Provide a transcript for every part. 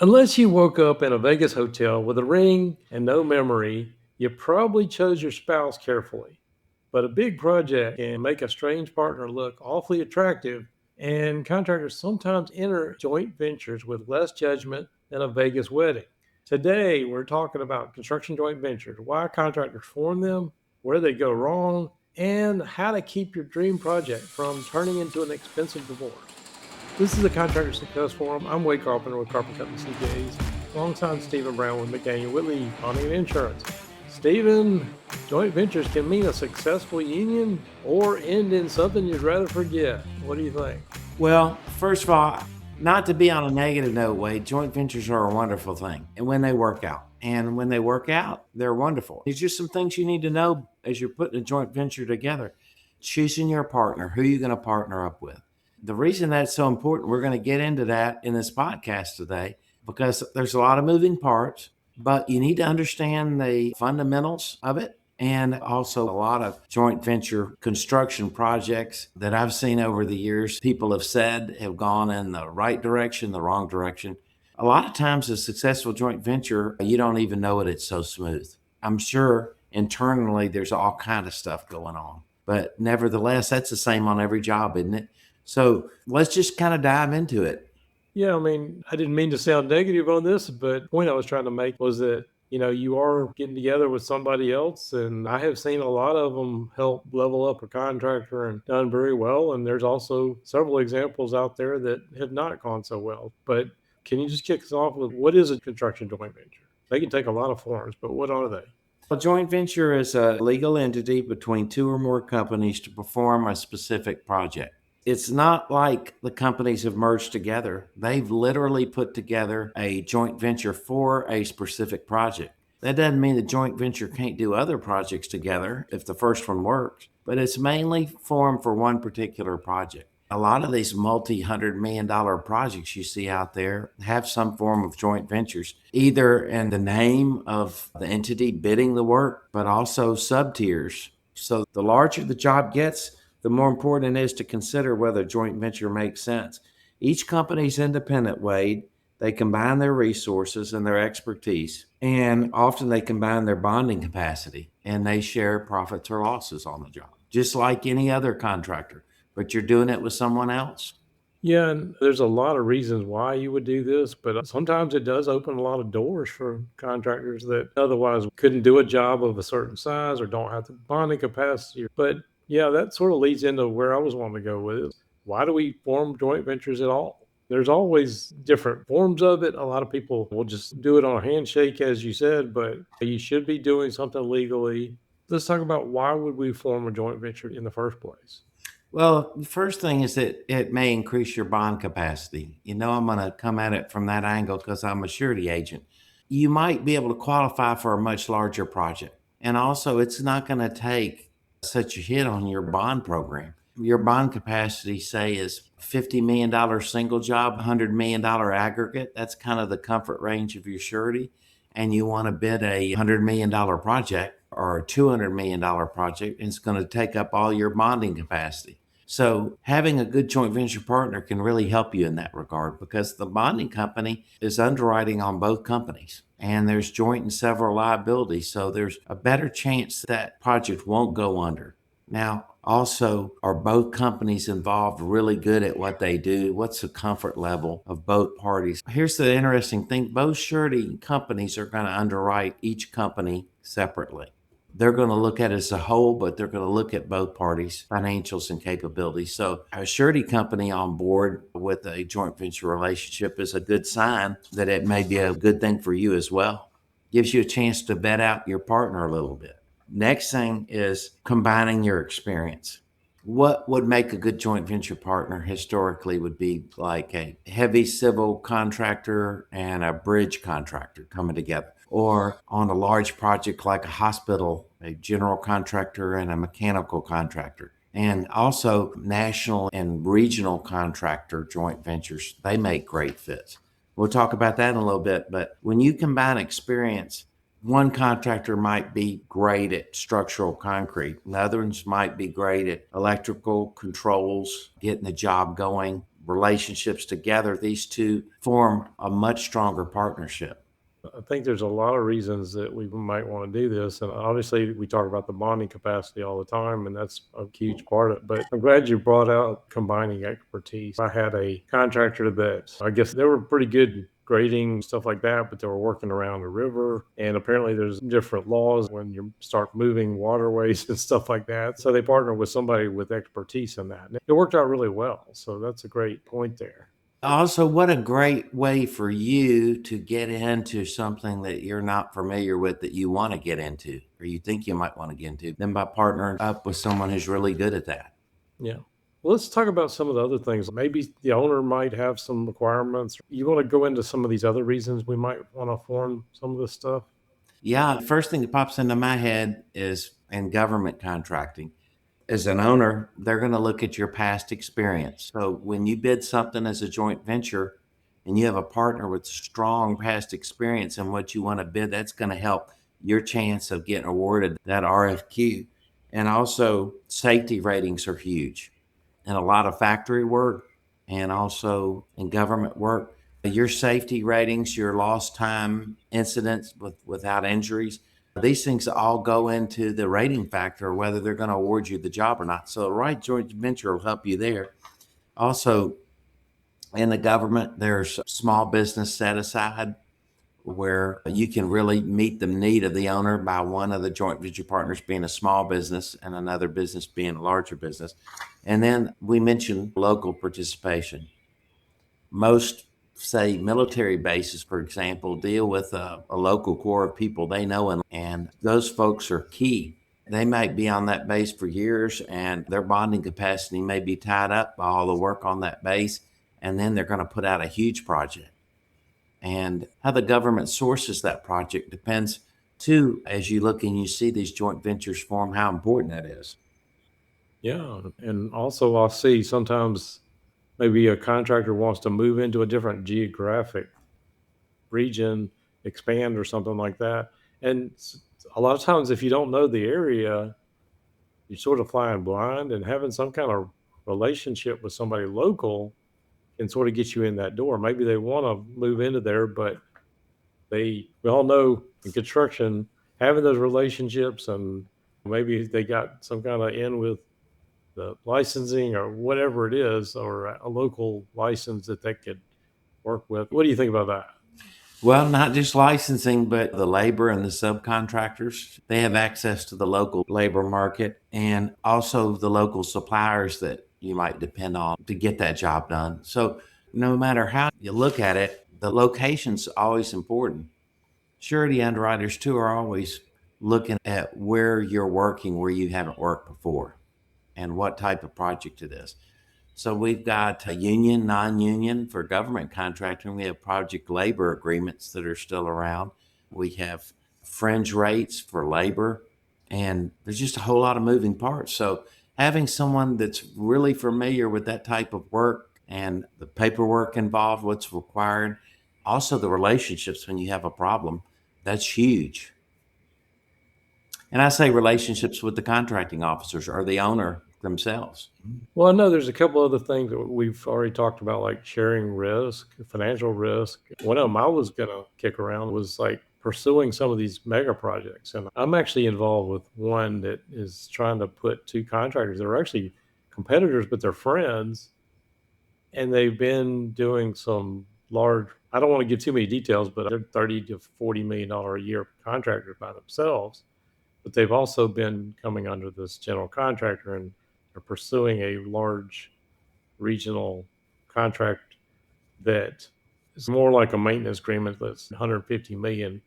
Unless you woke up in a Vegas hotel with a ring and no memory, you probably chose your spouse carefully. But a big project can make a strange partner look awfully attractive, and contractors sometimes enter joint ventures with less judgment than a Vegas wedding. Today, we're talking about construction joint ventures, why contractors form them, where they go wrong, and how to keep your dream project from turning into an expensive divorce. This is the Contractor Success Forum. I'm Wade Carpenter with Carpenter and CPAs, alongside Stephen Brown with McDaniel Whitley Bonding and Insurance. Stephen, joint ventures can mean a successful union or end in something you'd rather forget. What do you think? Well, first of all, not to be on a negative note, Wade, joint ventures are a wonderful thing. And when they work out, they're wonderful. There's just some things you need to know as you're putting a joint venture together. Choosing your partner, who you're going to partner up with. The reason that's so important, we're going to get into that in this podcast today because there's a lot of moving parts, but you need to understand the fundamentals of it. And also, a lot of joint venture construction projects that I've seen over the years, people have said have gone in the right direction, the wrong direction. A lot of times, a successful joint venture, you don't even know it, it's so smooth. I'm sure internally there's all kind of stuff going on, but nevertheless, that's the same on every job, isn't it? So let's just kind of dive into it. Yeah, I mean, I didn't mean to sound negative on this, but the point I was trying to make was that, you are getting together with somebody else, and I have seen a lot of them help level up a contractor and done very well. And there's also several examples out there that have not gone so well. But can you just kick us off with what is a construction joint venture? They can take a lot of forms, but what are they? A joint venture is a legal entity between two or more companies to perform a specific project. It's not like the companies have merged together. They've literally put together a joint venture for a specific project. That doesn't mean the joint venture can't do other projects together if the first one works, but it's mainly formed for one particular project. A lot of these multi-$100 million projects you see out there have some form of joint ventures, either in the name of the entity bidding the work, but also sub-tiers. So the larger the job gets, the more important it is to consider whether a joint venture makes sense. Each company's independent, Wade. They combine their resources and their expertise, and often they combine their bonding capacity, and they share profits or losses on the job, just like any other contractor, but you're doing it with someone else. Yeah, and there's a lot of reasons why you would do this, but sometimes it does open a lot of doors for contractors that otherwise couldn't do a job of a certain size or don't have the bonding capacity. But yeah, that sort of leads into where I was wanting to go with it. Why do we form joint ventures at all? There's always different forms of it. A lot of people will just do it on a handshake, as you said, but you should be doing something legally. Let's talk about why would we form a joint venture in the first place? Well, the first thing is that it may increase your bond capacity. I'm going to come at it from that angle because I'm a surety agent. You might be able to qualify for a much larger project. And also, it's not going to take such a hit on your bond program. Your bond capacity, say, is $50 million single job, $100 million aggregate. That's kind of the comfort range of your surety. And you want to bid a $100 million project or a $200 million project, and it's going to take up all your bonding capacity. So having a good joint venture partner can really help you in that regard because the bonding company is underwriting on both companies and there's joint and several liabilities. So there's a better chance that project won't go under. Now, also, are both companies involved really good at what they do? What's the comfort level of both parties? Here's the interesting thing. Both surety companies are going to underwrite each company separately. They're going to look at it as a whole, but they're going to look at both parties' financials and capabilities. So a surety company on board with a joint venture relationship is a good sign that it may be a good thing for you as well. Gives you a chance to vet out your partner a little bit. Next thing is combining your experience. What would make a good joint venture partner historically would be like a heavy civil contractor and a bridge contractor coming together, or on a large project like a hospital, a general contractor and a mechanical contractor. And also national and regional contractor joint ventures, they make great fits. We'll talk about that in a little bit, but when you combine experience, one contractor might be great at structural concrete, and others might be great at electrical controls, getting the job going, relationships together, these two form a much stronger partnership. I think there's a lot of reasons that we might want to do this. And obviously, we talk about the bonding capacity all the time, and that's a huge part of it. But I'm glad you brought out combining expertise. I had a contractor that I guess they were pretty good grading, stuff like that, but they were working around a river. And apparently, there's different laws when you start moving waterways and stuff like that. So they partnered with somebody with expertise in that. And it worked out really well. So that's a great point there. Also, what a great way for you to get into something that you're not familiar with that you want to get into or you think you might want to get into, than by partnering up with someone who's really good at that. Yeah. Well, let's talk about some of the other things. Maybe the owner might have some requirements. You want to go into some of these other reasons we might want to form some of this stuff? Yeah, first thing that pops into my head is in government contracting. As an owner, they're going to look at your past experience. So when you bid something as a joint venture and you have a partner with strong past experience in what you want to bid, that's going to help your chance of getting awarded that RFQ. And also, safety ratings are huge. In a lot of factory work and also in government work, your safety ratings, your lost time incidents without injuries, these things all go into the rating factor, whether they're going to award you the job or not. So the right joint venture will help you there. Also, in the government, there's small business set aside where you can really meet the need of the owner by one of the joint venture partners being a small business and another business being a larger business. And then we mentioned local participation. Most, say, military bases, for example, deal with a local core of people they know, and those folks are key. They might be on that base for years, and their bonding capacity may be tied up by all the work on that base, and then they're going to put out a huge project. And how the government sources that project depends, too, as you look and you see these joint ventures form, how important that is. Yeah. And also, I'll see sometimes maybe a contractor wants to move into a different geographic region, expand or something like that. And a lot of times, if you don't know the area, you're sort of flying blind, and having some kind of relationship with somebody local can sort of get you in that door. Maybe they want to move into there, but we all know in construction, having those relationships, and maybe they got some kind of in with the licensing or whatever it is, or a local license that they could work with. What do you think about that? Well, not just licensing, but the labor and the subcontractors. They have access to the local labor market and also the local suppliers that you might depend on to get that job done. So, no matter how you look at it, the location's always important. Surety underwriters, too, are always looking at where you're working, where you haven't worked before, and what type of project it is. So we've got a union, non-union for government contracting. We have project labor agreements that are still around. We have fringe rates for labor, and there's just a whole lot of moving parts. So having someone that's really familiar with that type of work and the paperwork involved, what's required, also the relationships when you have a problem, that's huge. And I say relationships with the contracting officers or the owner themselves. Well, I know there's a couple other things that we've already talked about, like sharing risk, financial risk. One of them I was going to kick around was like pursuing some of these mega projects. And I'm actually involved with one that is trying to put two contractors. They're actually competitors, but they're friends. And they've been doing some large, I don't want to give too many details, but they're 30 to $40 million a year contractors by themselves. But they've also been coming under this general contractor, and they're pursuing a large regional contract that is more like a maintenance agreement that's 150 million.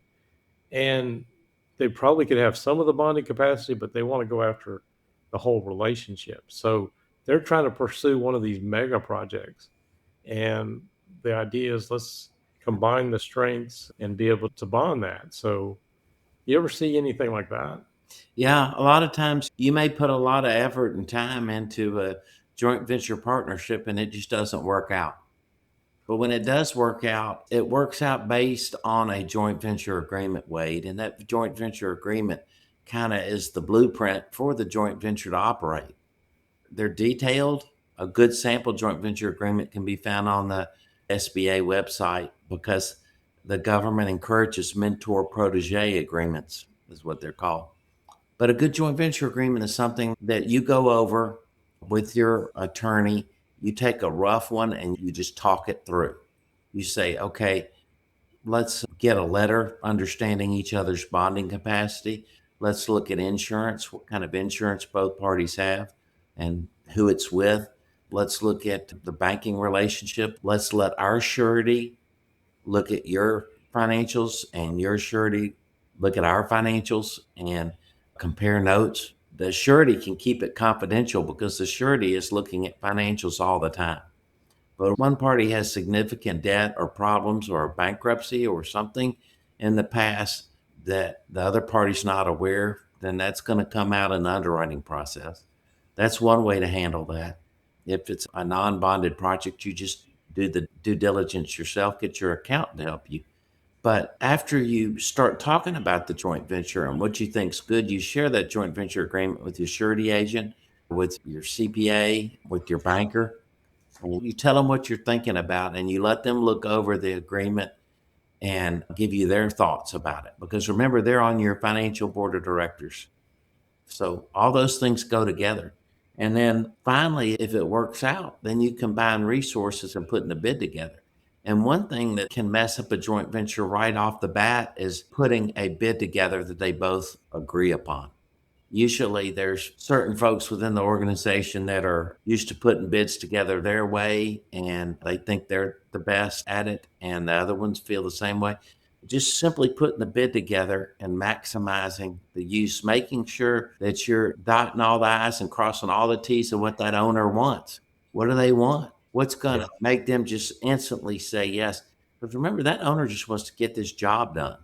And they probably could have some of the bonding capacity, but they want to go after the whole relationship. So they're trying to pursue one of these mega projects. And the idea is, let's combine the strengths and be able to bond that. So you ever see anything like that? Yeah, a lot of times you may put a lot of effort and time into a joint venture partnership and it just doesn't work out. But when it does work out, it works out based on a joint venture agreement, Wade. And that joint venture agreement kind of is the blueprint for the joint venture to operate. They're detailed, A good sample joint venture agreement can be found on the SBA website because the government encourages mentor protege agreements, is what they're called. But a good joint venture agreement is something that you go over with your attorney. You take a rough one and you just talk it through. You say, okay, let's get a letter understanding each other's bonding capacity. Let's look at insurance, what kind of insurance both parties have and who it's with. Let's look at the banking relationship. Let's let our surety look at your financials and your surety look at our financials and compare notes. The surety can keep it confidential because the surety is looking at financials all the time. But if one party has significant debt or problems or bankruptcy or something in the past that the other party's not aware, then that's going to come out in the underwriting process. That's one way to handle that. If it's a non-bonded project, you just do the due diligence yourself, get your accountant to help you. But after you start talking about the joint venture and what you think's good, you share that joint venture agreement with your surety agent, with your CPA, with your banker. You tell them what you're thinking about and you let them look over the agreement and give you their thoughts about it. Because remember, they're on your financial board of directors. So all those things go together. And then finally, if it works out, then you combine resources and putting a bid together. And one thing that can mess up a joint venture right off the bat is putting a bid together that they both agree upon. Usually there's certain folks within the organization that are used to putting bids together their way and they think they're the best at it, and the other ones feel the same way. Just simply putting the bid together and maximizing the use, making sure that you're dotting all the I's and crossing all the T's of what that owner wants. What do they want? What's going to make them just instantly say yes? Because remember, that owner just wants to get this job done.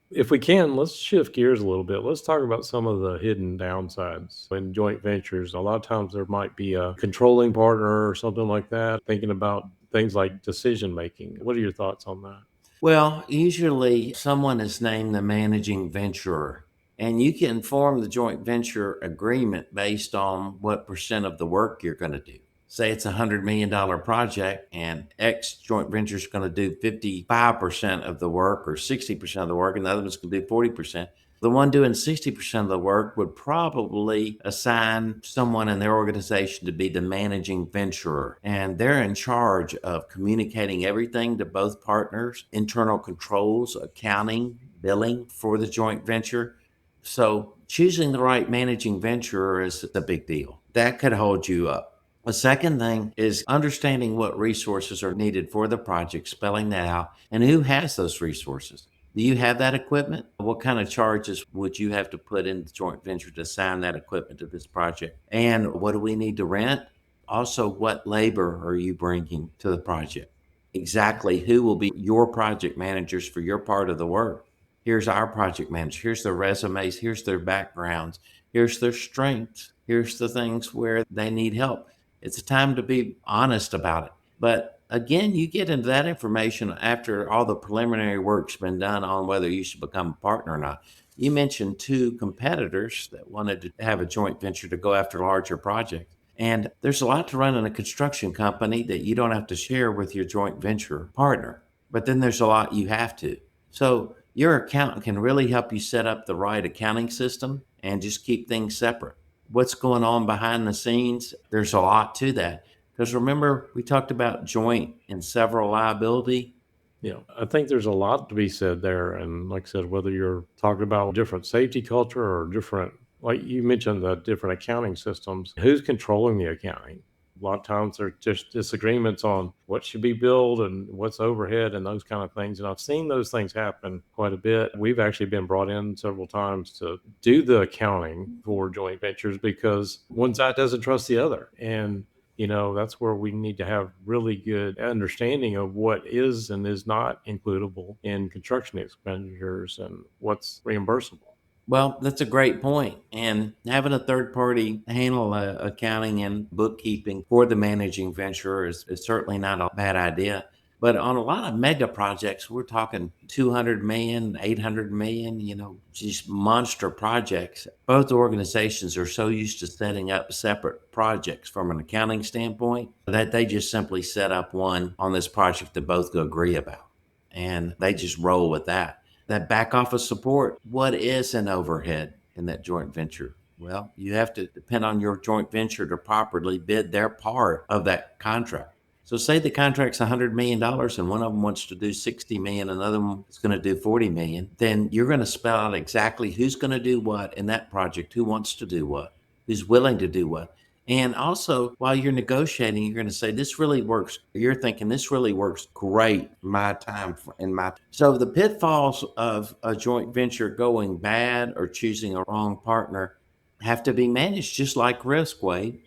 If we can, let's shift gears a little bit. Let's talk about some of the hidden downsides in joint ventures. A lot of times there might be a controlling partner or something like that, thinking about things like decision making. What are your thoughts on that? Well, usually someone is named the managing venturer, and you can form the joint venture agreement based on what percent of the work you're going to do. Say it's $100 million project and X joint venture is going to do 55% of the work or 60% of the work, and the other one's going to do 40%. The one doing 60% of the work would probably assign someone in their organization to be the managing venturer. And they're in charge of communicating everything to both partners, internal controls, accounting, billing for the joint venture. So choosing the right managing venturer is a big deal. That could hold you up. The second thing is understanding what resources are needed for the project, spelling that out, and who has those resources. Do you have that equipment? What kind of charges would you have to put in the joint venture to assign that equipment to this project? And what do we need to rent? Also, what labor are you bringing to the project? Exactly who will be your project managers for your part of the work? Here's our project manager. Here's their resumes. Here's their backgrounds. Here's their strengths. Here's the things where they need help. It's a time to be honest about it. But again, you get into that information after all the preliminary work's been done on whether you should become a partner or not. You mentioned two competitors that wanted to have a joint venture to go after larger projects. And there's a lot to run in a construction company that you don't have to share with your joint venture partner. But then there's a lot you have to. So your accountant can really help you set up the right accounting system and just keep things separate. What's going on behind the scenes? There's a lot to that. Because remember, we talked about joint and several liability. Yeah, I think there's a lot to be said there. And like I said, whether you're talking about different safety culture or different, like you mentioned, the different accounting systems, who's controlling the accounting? A lot of times there are just disagreements on what should be billed and what's overhead and those kind of things. And I've seen those things happen quite a bit. We've actually been brought in several times to do the accounting for joint ventures because one side doesn't trust the other. And that's where we need to have really good understanding of what is and is not includable in construction expenditures and what's reimbursable. Well, that's a great point. And having a third party handle accounting and bookkeeping for the managing venturer is certainly not a bad idea. But on a lot of mega projects, we're talking 200 million, 800 million, just monster projects. Both organizations are so used to setting up separate projects from an accounting standpoint that they just simply set up one on this project that both agree about. And they just roll with that. That back office support, what is an overhead in that joint venture? Well, you have to depend on your joint venture to properly bid their part of that contract. So say the contract's $100 million and one of them wants to do 60 million, another one is going to do 40 million, then you're going to spell out exactly who's going to do what in that project, who wants to do what, who's willing to do what. And also, while you're negotiating, you're going to say, this really works. You're thinking, this really works great, my time and my. So the pitfalls of a joint venture going bad or choosing a wrong partner have to be managed just like risk, Wade.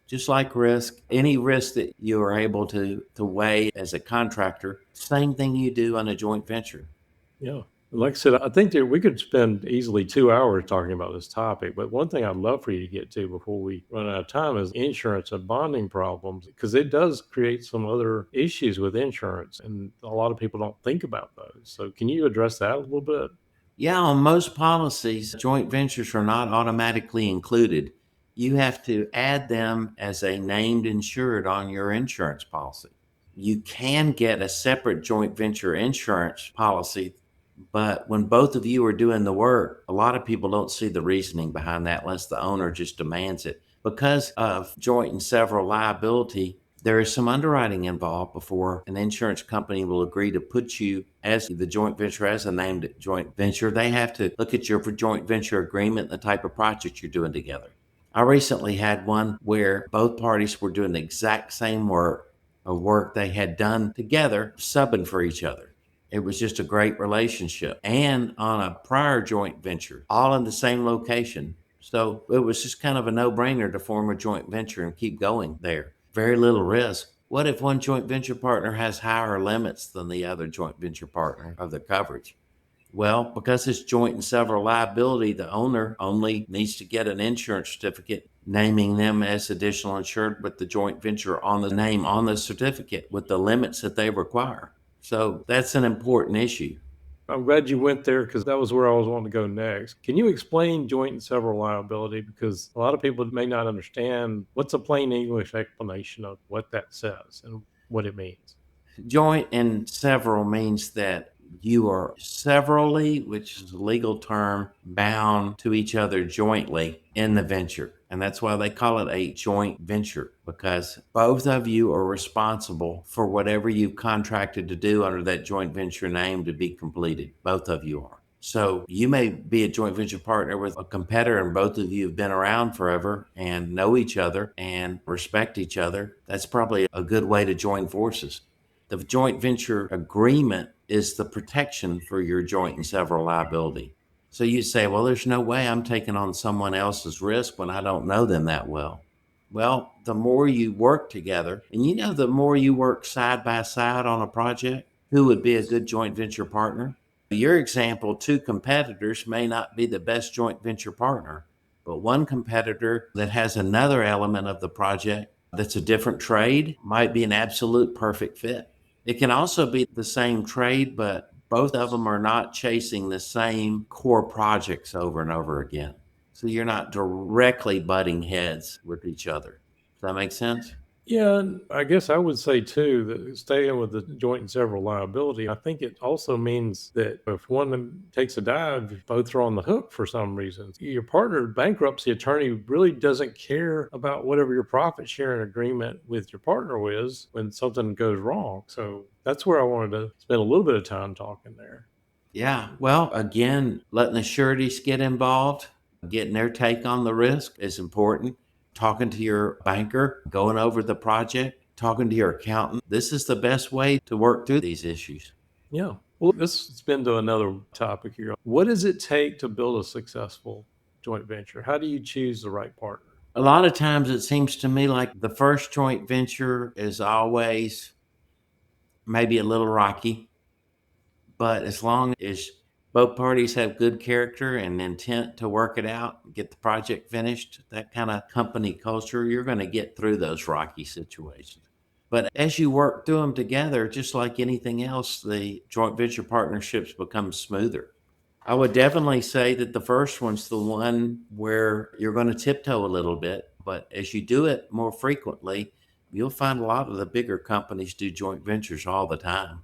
Just like risk, any risk that you are able to weigh as a contractor, same thing you do on a joint venture. Yeah. Like I said, I think that we could spend easily 2 hours talking about this topic. But one thing I'd love for you to get to before we run out of time is insurance and bonding problems, because it does create some other issues with insurance. And a lot of people don't think about those. So can you address that a little bit? Yeah, on most policies, joint ventures are not automatically included. You have to add them as a named insured on your insurance policy. You can get a separate joint venture insurance policy, but when both of you are doing the work, a lot of people don't see the reasoning behind that unless the owner just demands it. Because of joint and several liability, there is some underwriting involved before an insurance company will agree to put you as the joint venture, as a named joint venture. They have to look at your joint venture agreement and the type of project you're doing together. I recently had one where both parties were doing the exact same work, a work they had done together, subbing for each other. It was just a great relationship. And on a prior joint venture, all in the same location. So it was just kind of a no-brainer to form a joint venture and keep going there. Very little risk. What if one joint venture partner has higher limits than the other joint venture partner of the coverage? Well, because it's joint and several liability, the owner only needs to get an insurance certificate naming them as additional insured with the joint venture on the name on the certificate with the limits that they require. So that's an important issue. I'm glad you went there because that was where I was wanting to go next. Can you explain joint and several liability? Because a lot of people may not understand what's a plain English explanation of what that says and what it means. Joint and several means that you are severally, which is a legal term, bound to each other jointly in the venture. And that's why they call it a joint venture, because both of you are responsible for whatever you've contracted to do under that joint venture name to be completed. Both of you are. So you may be a joint venture partner with a competitor and both of you have been around forever and know each other and respect each other. That's probably a good way to join forces. The joint venture agreement is the protection for your joint and several liability. So you say, well, there's no way I'm taking on someone else's risk when I don't know them that well. Well, the more you work together, and the more you work side by side on a project, who would be a good joint venture partner? Your example, two competitors may not be the best joint venture partner, but one competitor that has another element of the project that's a different trade might be an absolute perfect fit. It can also be the same trade, but both of them are not chasing the same core projects over and over again. So you're not directly butting heads with each other. Does that make sense? Yeah, and I guess I would say too that staying with the joint and several liability, I think it also means that if one of them takes a dive, both are on the hook for some reason. Your partner, bankruptcy attorney, really doesn't care about whatever your profit sharing agreement with your partner is when something goes wrong. So that's where I wanted to spend a little bit of time talking there. Yeah. Well, again, letting the sureties get involved, getting their take on the risk is important. Talking to your banker, going over the project, talking to your accountant. This is the best way to work through these issues. Yeah. Well, let's spin to another topic here. What does it take to build a successful joint venture? How do you choose the right partner? A lot of times it seems to me like the first joint venture is always maybe a little rocky, but as long as both parties have good character and intent to work it out, get the project finished, that kind of company culture, you're going to get through those rocky situations. But as you work through them together, just like anything else, the joint venture partnerships become smoother. I would definitely say that the first one's the one where you're going to tiptoe a little bit, but as you do it more frequently, you'll find a lot of the bigger companies do joint ventures all the time.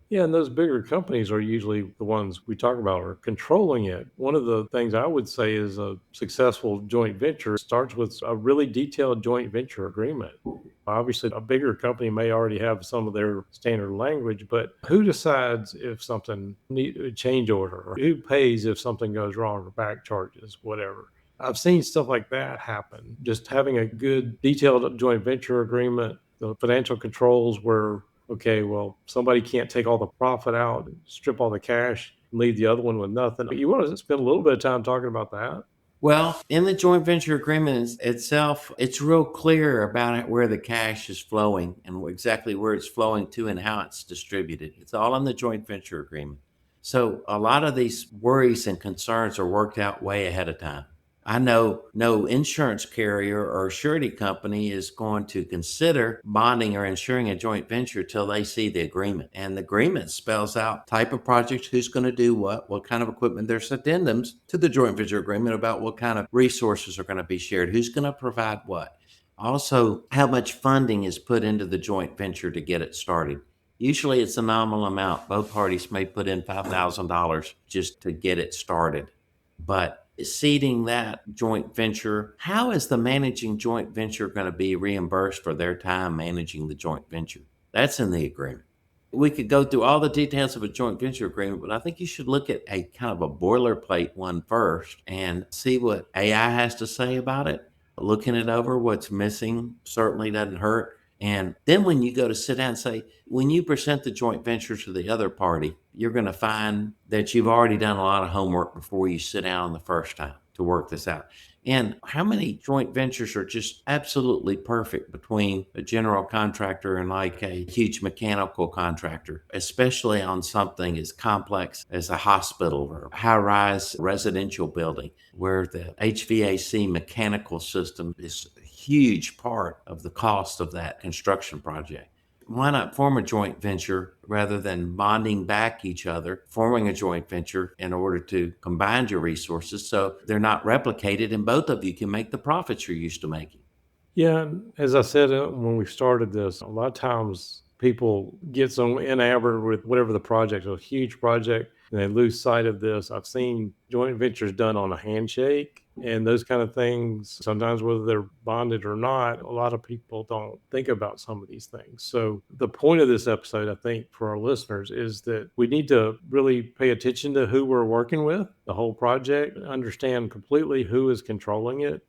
Yeah, and those bigger companies are usually the ones we talk about are controlling it. One of the things I would say is a successful joint venture starts with a really detailed joint venture agreement. Obviously, a bigger company may already have some of their standard language, but who decides if something need a change order or who pays if something goes wrong or back charges, whatever. I've seen stuff like that happen. Just having a good detailed joint venture agreement, the financial controls where okay, well, somebody can't take all the profit out and strip all the cash and leave the other one with nothing. You want to spend a little bit of time talking about that? Well, in the joint venture agreement itself, it's real clear about it where the cash is flowing and exactly where it's flowing to and how it's distributed. It's all in the joint venture agreement. So a lot of these worries and concerns are worked out way ahead of time. I know no insurance carrier or surety company is going to consider bonding or insuring a joint venture till they see the agreement. And the agreement spells out type of project, who's going to do what kind of equipment. There's addendums to the joint venture agreement about what kind of resources are going to be shared, who's going to provide what. Also, how much funding is put into the joint venture to get it started. Usually it's a nominal amount. Both parties may put in $5,000 just to get it started. But seeding that joint venture, how is the managing joint venture going to be reimbursed for their time managing the joint venture? That's in the agreement. We could go through all the details of a joint venture agreement, but I think you should look at a kind of a boilerplate one first and see what AI has to say about it. Looking it over, what's missing certainly doesn't hurt. And then when you go to sit down and say, when you present the joint venture to the other party, you're going to find that you've already done a lot of homework before you sit down the first time to work this out. And how many joint ventures are just absolutely perfect between a general contractor and like a huge mechanical contractor, especially on something as complex as a hospital or a high-rise residential building where the HVAC mechanical system is a huge part of the cost of that construction project. Why not form a joint venture rather than bonding back each other, forming a joint venture in order to combine your resources so they're not replicated and both of you can make the profits you're used to making? Yeah, and as I said when we started this, a lot of times people get so enamored with whatever the project, a huge project, and they lose sight of this. I've seen joint ventures done on a handshake and those kind of things. Sometimes, whether they're bonded or not, a lot of people don't think about some of these things. So, the point of this episode, I think, for our listeners is that we need to really pay attention to who we're working with, the whole project, understand completely who is controlling it.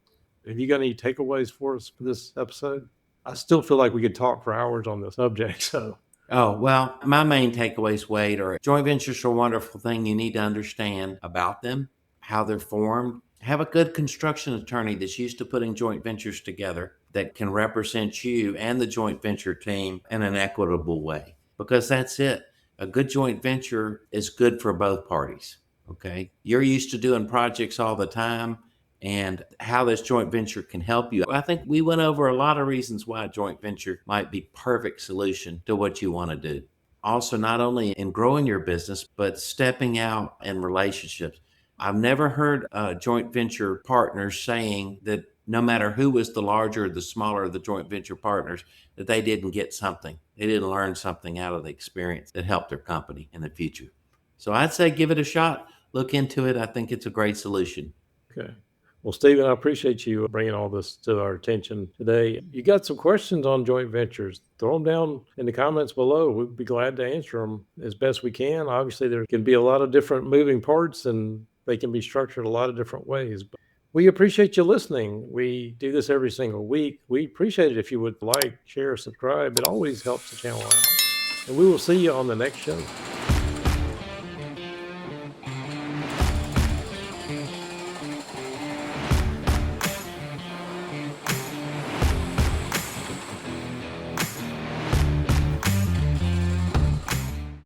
Have you got any takeaways for us for this episode? I still feel like we could talk for hours on this subject. So, Oh, well, my main takeaways, Wade, are joint ventures are a wonderful thing. You need to understand about them, how they're formed. Have a good construction attorney that's used to putting joint ventures together that can represent you and the joint venture team in an equitable way. Because that's it. A good joint venture is good for both parties. Okay. You're used to doing projects all the time and how this joint venture can help you. I think we went over a lot of reasons why a joint venture might be perfect solution to what you want to do. Also, not only in growing your business, but stepping out in relationships. I've never heard joint venture partners saying that no matter who was the larger or the smaller of the joint venture partners, that they didn't get something. They didn't learn something out of the experience that helped their company in the future. So I'd say give it a shot. Look into it. I think it's a great solution. okay. Well, Stephen, I appreciate you bringing all this to our attention today. You got some questions on joint ventures, throw them down in the comments below. We'd be glad to answer them as best we can. Obviously, there can be a lot of different moving parts and they can be structured a lot of different ways. But we appreciate you listening. We do this every single week. We appreciate it if you would like, share, subscribe. It always helps the channel out. And we will see you on the next show.